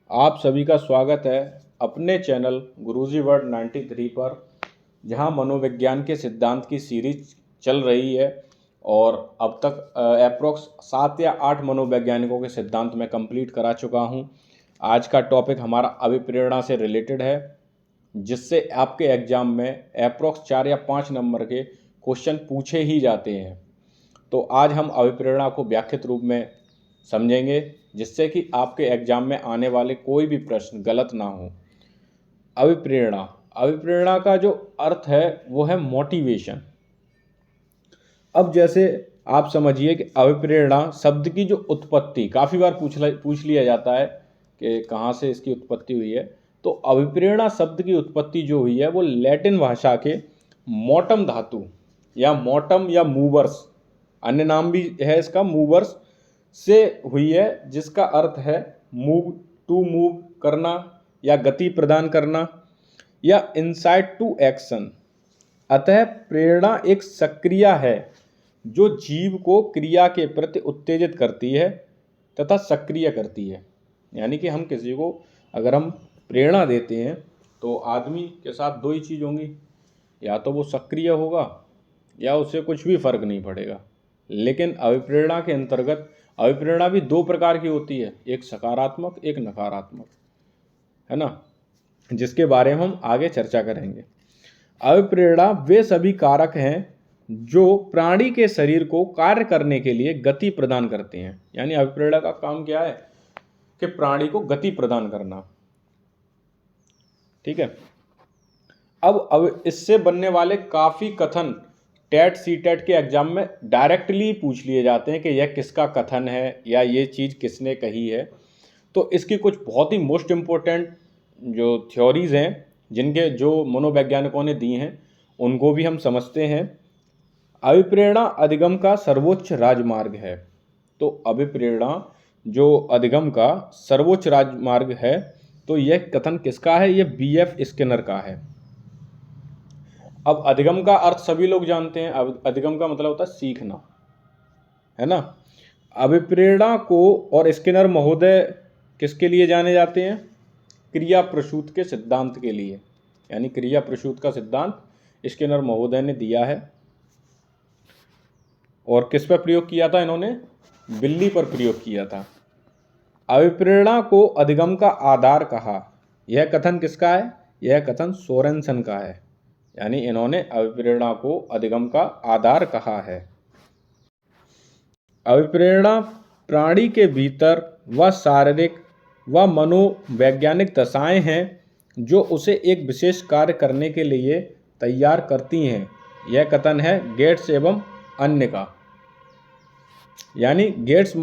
आप सभी का स्वागत है अपने चैनल गुरुजी वर्ड 93 पर, जहां मनोविज्ञान के सिद्धांत की सीरीज चल रही है। और अब तक अप्रोक्स 7 या 8 मनोवैज्ञानिकों के सिद्धांत मैं कंप्लीट करा चुका हूं। आज का टॉपिक हमारा अभिप्रेरणा से रिलेटेड है, जिससे आपके एग्जाम में अप्रोक्स 4 या 5 नंबर के क्वेश्चन पूछे ही जाते हैं। तो आज हम अभिप्रेरणा को व्याख्यात रूप में समझेंगे, जिससे कि आपके एग्जाम में आने वाले कोई भी प्रश्न गलत ना हो। अभिप्रेरणा अभिप्रेरणा का जो अर्थ है वो है मोटिवेशन। अब जैसे आप समझिए कि अभिप्रेरणा शब्द की जो उत्पत्ति काफ़ी बार पूछ लिया जाता है कि कहाँ से इसकी उत्पत्ति हुई है। तो अभिप्रेरणा शब्द की उत्पत्ति जो हुई है वो लैटिन भाषा के मोटम धातु या मोटम या मूवर्स, अन्य नाम भी है इसका, मूवर्स से हुई है, जिसका अर्थ है मूव, टू मूव करना या गति प्रदान करना या इंसाइट टू एक्शन। अतः प्रेरणा एक सक्रिया है जो जीव को क्रिया के प्रति उत्तेजित करती है तथा सक्रिय करती है। यानी कि हम किसी को अगर हम प्रेरणा देते हैं तो आदमी के साथ दो ही चीज़ होंगी, या तो वो सक्रिय होगा या उससे कुछ भी फर्क नहीं पड़ेगा। लेकिन अभिप्रेरणा के अंतर्गत अभिप्रेरणा भी दो प्रकार की होती है, एक सकारात्मक एक नकारात्मक, है ना, जिसके बारे में हम आगे चर्चा करेंगे। अभिप्रेरणा वे सभी कारक हैं जो प्राणी के शरीर को कार्य करने के लिए गति प्रदान करते हैं। यानी अभिप्रेरणा का काम क्या है कि प्राणी को गति प्रदान करना। ठीक है। अब इससे बनने वाले काफ़ी कथन टेट सी टेट के एग्जाम में डायरेक्टली पूछ लिए जाते हैं कि यह किसका कथन है या ये चीज़ किसने कही है। तो इसकी कुछ बहुत ही मोस्ट इम्पोर्टेंट जो थ्योरीज हैं जिनके जो मनोवैज्ञानिकों ने दी हैं उनको भी हम समझते हैं। अभिप्रेरणा अधिगम का सर्वोच्च राजमार्ग है। तो अभिप्रेरणा जो अधिगम का सर्वोच्च राजमार्ग है, तो यह कथन किसका है? यह B.F. स्किनर का है। अब अधिगम का अर्थ सभी लोग जानते हैं। अधिगम का मतलब होता है सीखना, है ना। अभिप्रेरणा को और स्किनर महोदय किसके लिए जाने जाते हैं? क्रिया प्रसूत के सिद्धांत के लिए। यानी क्रिया प्रसूत का सिद्धांत स्किनर महोदय ने दिया है। और किस पर प्रयोग किया था इन्होंने? बिल्ली पर प्रयोग किया था। अभिप्रेरणा को अधिगम का आधार कहा। यह कथन किसका है? यह कथन सोरेनसन का है। यानी इन्होंने अभिप्रेरणा को अधिगम का आधार कहा है। अभिप्रेरणा प्राणी के भीतर वह शारीरिक व मनोवैज्ञानिक दशाएं हैं जो उसे एक विशेष कार्य करने के लिए तैयार करती हैं। यह कथन है गेट्स एवं अन्य का। यानी गेट्स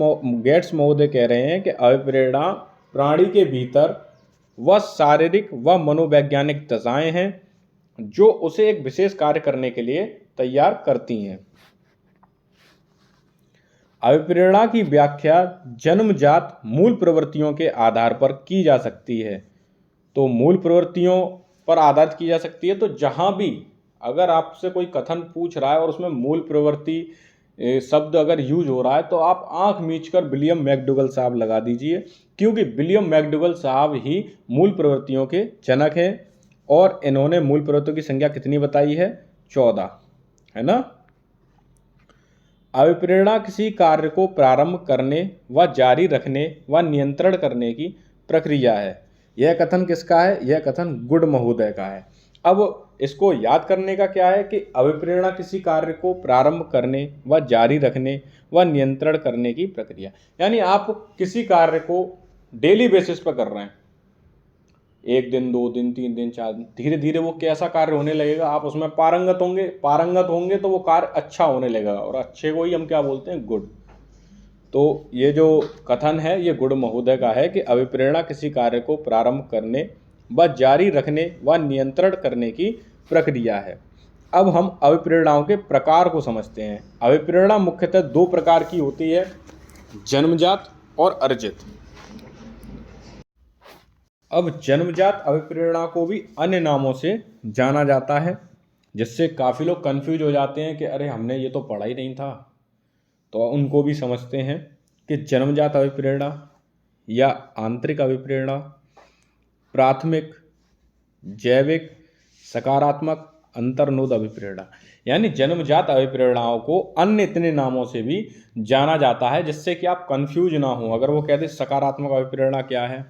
महोदय कह रहे हैं कि अभिप्रेरणा प्राणी के भीतर वह शारीरिक व मनोवैज्ञानिक दशाएं हैं जो उसे एक विशेष कार्य करने के लिए तैयार करती हैं। अभिप्रेरणा की व्याख्या जन्मजात मूल प्रवृत्तियों के आधार पर की जा सकती है। तो मूल प्रवृत्तियों पर आधारित की जा सकती है। तो जहां भी अगर आपसे कोई कथन पूछ रहा है और उसमें मूल प्रवृत्ति शब्द अगर यूज हो रहा है तो आप आंख मीचकर विलियम मैकडूगल साहब लगा दीजिए, क्योंकि विलियम मैकडूगल साहब ही मूल प्रवृत्तियों के जनक हैं। और इन्होंने मूल प्रवृत्तियों की संख्या कितनी बताई है? 14, है ना। अभिप्रेरणा किसी कार्य को प्रारंभ करने व जारी रखने व नियंत्रण करने की प्रक्रिया है। यह कथन किसका है? यह कथन गुड महोदय का है। अब इसको याद करने का क्या है कि अभिप्रेरणा किसी कार्य को प्रारंभ करने व जारी रखने व नियंत्रण करने की प्रक्रिया। यानी आप किसी कार्य को डेली बेसिस पर कर रहे हैं, 1 दिन 2 दिन 3 दिन 4 दिन, धीरे धीरे वो कैसा कार्य होने लगेगा, आप उसमें पारंगत होंगे तो वो कार्य अच्छा होने लगेगा। और अच्छे को ही हम क्या बोलते हैं? गुड। तो ये जो कथन है ये गुड महोदय का है कि अभिप्रेरणा किसी कार्य को प्रारंभ करने व जारी रखने व नियंत्रण करने की प्रक्रिया है। अब हम अभिप्रेरणाओं के प्रकार को समझते हैं। अभिप्रेरणा मुख्यतः 2 प्रकार की होती है, जन्मजात और अर्जित। अब जन्मजात अभिप्रेरणा को भी अन्य नामों से जाना जाता है, जिससे काफ़ी लोग कंफ्यूज हो जाते हैं कि अरे हमने ये तो पढ़ा ही नहीं था। तो उनको भी समझते हैं कि जन्मजात अभिप्रेरणा या आंतरिक अभिप्रेरणा, प्राथमिक, जैविक, सकारात्मक, अंतर्नोद अभिप्रेरणा। यानी जन्मजात अभिप्रेरणाओं को अन्य इतने नामों से भी जाना जाता है जिससे कि आप कंफ्यूज ना हो। अगर वो कहते सकारात्मक अभिप्रेरणा क्या है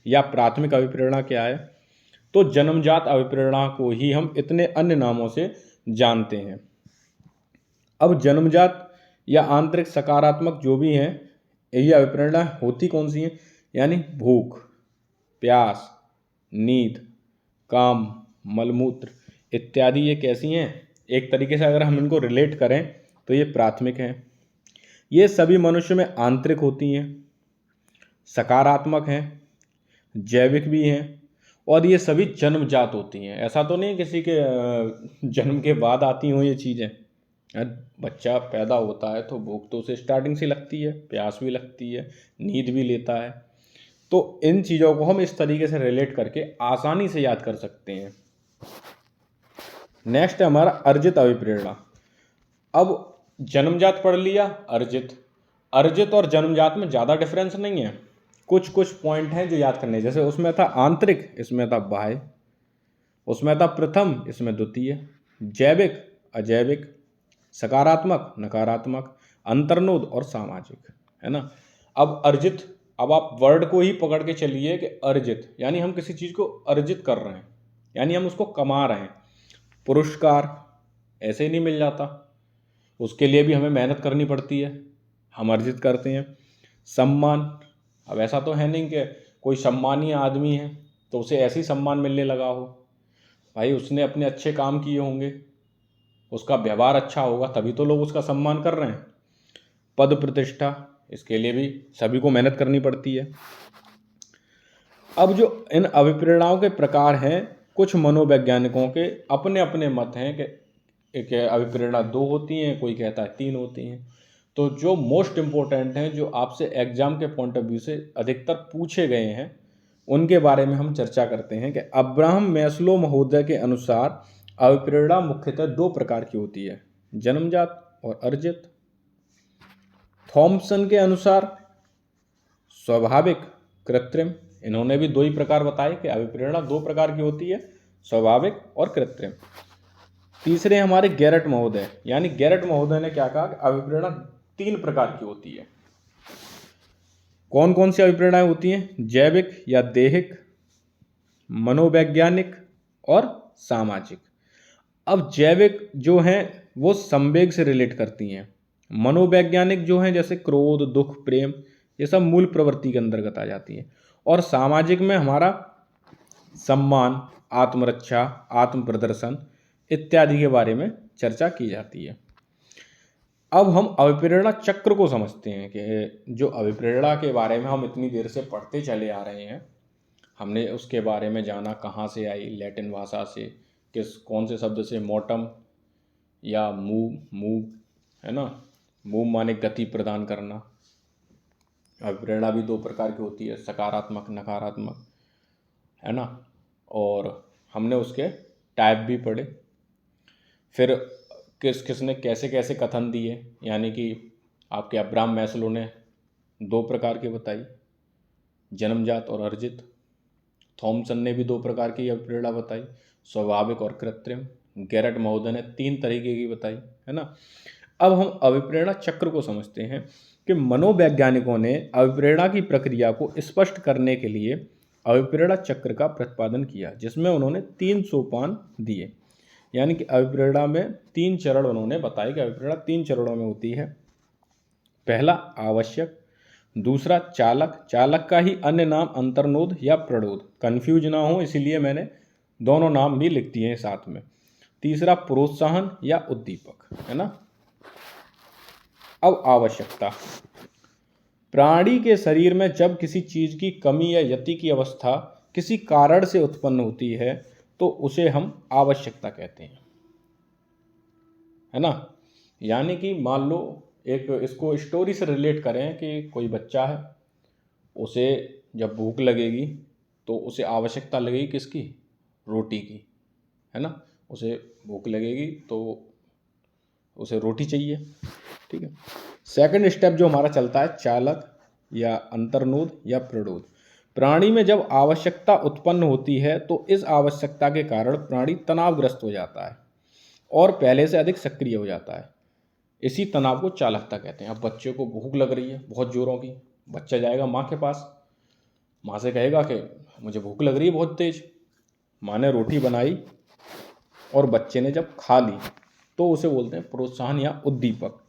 या प्राथमिक अभिप्रेरणा क्या है, तो जन्मजात अभिप्रेरणा को ही हम इतने अन्य नामों से जानते हैं। अब जन्मजात या आंतरिक, सकारात्मक जो भी हैं, ये अभिप्रेरणा होती कौन सी हैं? यानी भूख, प्यास, नींद, काम, मलमूत्र इत्यादि ये कैसी हैं? एक तरीके से अगर हम इनको रिलेट करें तो ये प्राथमिक हैं। ये सभी मनुष्य में आंतरिक होती हैं, सकारात्मक हैं, जैविक भी हैं, और ये सभी जन्मजात होती हैं। ऐसा तो नहीं किसी के जन्म के बाद आती हों ये चीज़ें। बच्चा पैदा होता है तो भूख तो उसे स्टार्टिंग से लगती है, प्यास भी लगती है, नींद भी लेता है। तो इन चीज़ों को हम इस तरीके से रिलेट करके आसानी से याद कर सकते हैं। नेक्स्ट है हमारा अर्जित अभिप्रेरणा। अब जन्मजात पढ़ लिया, अर्जित। अर्जित और जन्मजात में ज़्यादा डिफरेंस नहीं है, कुछ कुछ पॉइंट हैं जो याद करने। जैसे उसमें था आंतरिक, इसमें था बाह्य। उसमें था प्रथम, इसमें द्वितीय। जैविक, अजैविक। सकारात्मक, नकारात्मक। अंतर्नोद और सामाजिक, है ना। अब अर्जित, अब आप वर्ड को ही पकड़ के चलिए कि अर्जित यानी हम किसी चीज़ को अर्जित कर रहे हैं, यानी हम उसको कमा रहे हैं। पुरस्कार ऐसे ही नहीं मिल जाता, उसके लिए भी हमें मेहनत करनी पड़ती है, हम अर्जित करते हैं। सम्मान, अब ऐसा तो है नहीं कि कोई सम्मानीय आदमी है तो उसे ऐसे ही सम्मान मिलने लगा हो। भाई उसने अपने अच्छे काम किए होंगे, उसका व्यवहार अच्छा होगा, तभी तो लोग उसका सम्मान कर रहे हैं। पद प्रतिष्ठा, इसके लिए भी सभी को मेहनत करनी पड़ती है। अब जो इन अभिप्रेरणाओं के प्रकार हैं, कुछ मनोवैज्ञानिकों के अपने अपने मत हैं कि एक अभिप्रेरणा 2 होती हैं, कोई कहता है 3 होती हैं। तो जो मोस्ट इम्पोर्टेंट हैं, जो आपसे एग्जाम के पॉइंट ऑफ व्यू से अधिकतर पूछे गए हैं, उनके बारे में हम चर्चा करते हैं कि अब्राहम मैस्लो महोदय के अनुसार अभिप्रेरणा मुख्यतः 2 प्रकार की होती है, जन्मजात और अर्जित। थॉमसन के अनुसार स्वाभाविक, कृत्रिम। इन्होंने भी 2 ही प्रकार बताए कि अभिप्रेरणा 2 प्रकार की होती है, स्वाभाविक और कृत्रिम। तीसरे हमारे गैरट महोदय, यानी गैरट महोदय ने क्या कहा कि अभिप्रेरणा 3 प्रकार की होती है। कौन कौन सी अभिप्रेरणाएं होती हैं? जैविक या देहिक, मनोवैज्ञानिक और सामाजिक। अब जैविक जो हैं वो संवेग से रिलेट करती हैं। मनोवैज्ञानिक जो हैं जैसे क्रोध, दुख, प्रेम, ये सब मूल प्रवृत्ति के अंतर्गत आ जाती हैं। और सामाजिक में हमारा सम्मान, आत्मरक्षा, आत्म प्रदर्शन इत्यादि के बारे में चर्चा की जाती है। अब हम अभिप्रेरणा चक्र को समझते हैं कि जो अभिप्रेरणा के बारे में हम इतनी देर से पढ़ते चले आ रहे हैं, हमने उसके बारे में जाना कहाँ से आई, लैटिन भाषा से, कौन से शब्द से, मोटम या मूव, है ना। मूव माने गति प्रदान करना। अभिप्रेरणा भी 2 प्रकार की होती है, सकारात्मक, नकारात्मक, है ना। और हमने उसके टाइप भी पढ़े। फिर किसने कैसे कैसे कथन दिए, यानी कि आपके अब्राहम मैस्लो ने 2 प्रकार की बताई, जन्मजात और अर्जित। थॉमसन ने भी 2 प्रकार की अभिप्रेरणा बताई, स्वाभाविक और कृत्रिम। गैरट महोदय ने 3 तरीके की बताई, है ना। अब हम अभिप्रेरणा चक्र को समझते हैं कि मनोवैज्ञानिकों ने अभिप्रेरणा की प्रक्रिया को स्पष्ट करने के लिए अभिप्रेरणा चक्र का प्रतिपादन किया, जिसमें उन्होंने 3 सोपान दिए। यानी कि अभिप्रेरणा में 3 चरण उन्होंने बताए कि अभिप्रेरणा 3 चरणों में होती है। पहला आवश्यक, दूसरा चालक, चालक का ही अन्य नाम अंतर्नोद या प्रणोद, कंफ्यूज ना हो इसीलिए मैंने दोनों नाम भी लिख दिए हैं साथ में। तीसरा प्रोत्साहन या उद्दीपक, है ना। अब आवश्यकता, प्राणी के शरीर में जब किसी चीज की कमी या यति की अवस्था किसी कारण से उत्पन्न होती है तो उसे हम आवश्यकता कहते हैं, है ना। यानी कि मान लो एक इसको स्टोरी से रिलेट करें कि कोई बच्चा है, उसे जब भूख लगेगी तो उसे आवश्यकता लगेगी किसकी? रोटी की, है ना। उसे भूख लगेगी तो उसे रोटी चाहिए, ठीक है। सेकंड स्टेप जो हमारा चलता है चालक, या अंतर्नोद या प्रणोद। प्राणी में जब आवश्यकता उत्पन्न होती है तो इस आवश्यकता के कारण प्राणी तनावग्रस्त हो जाता है और पहले से अधिक सक्रिय हो जाता है। इसी तनाव को चालकता कहते हैं। अब बच्चे को भूख लग रही है बहुत ज़ोरों की, बच्चा जाएगा माँ के पास, माँ से कहेगा कि मुझे भूख लग रही है बहुत तेज। माँ ने रोटी बनाई और बच्चे ने जब खा ली तो उसे बोलते हैं प्रोत्साहन या उद्दीपक।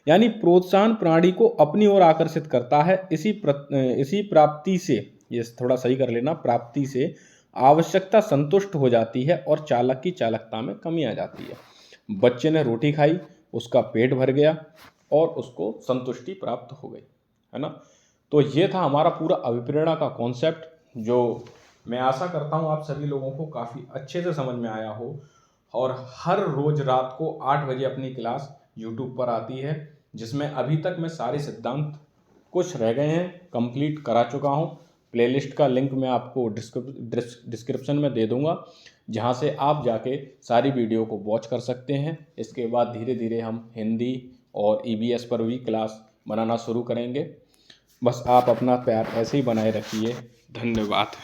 यानी प्रोत्साहन प्राणी को अपनी ओर आकर्षित करता है। इसी प्राप्ति से, ये थोड़ा सही कर लेना, प्राप्ति से आवश्यकता संतुष्ट हो जाती है और चालक की चालकता में कमी आ जाती है। बच्चे ने रोटी खाई, उसका पेट भर गया और उसको संतुष्टि प्राप्त हो गई, है ना। तो ये था हमारा पूरा अभिप्रेरणा का कॉन्सेप्ट, जो मैं आशा करता हूँ आप सभी लोगों को काफ़ी अच्छे से समझ में आया हो। और हर रोज़ रात को 8 बजे अपनी क्लास यूट्यूब पर आती है, जिसमें अभी तक मैं सारे सिद्धांत कुछ रह गए हैं कंप्लीट करा चुका हूँ। प्लेलिस्ट का लिंक मैं आपको डिस्क्रिप्शन में दे दूंगा, जहाँ से आप जाके सारी वीडियो को वॉच कर सकते हैं। इसके बाद धीरे धीरे हम हिंदी और ईवीएस पर भी क्लास बनाना शुरू करेंगे। बस आप अपना प्यार ऐसे ही बनाए रखिए। धन्यवाद।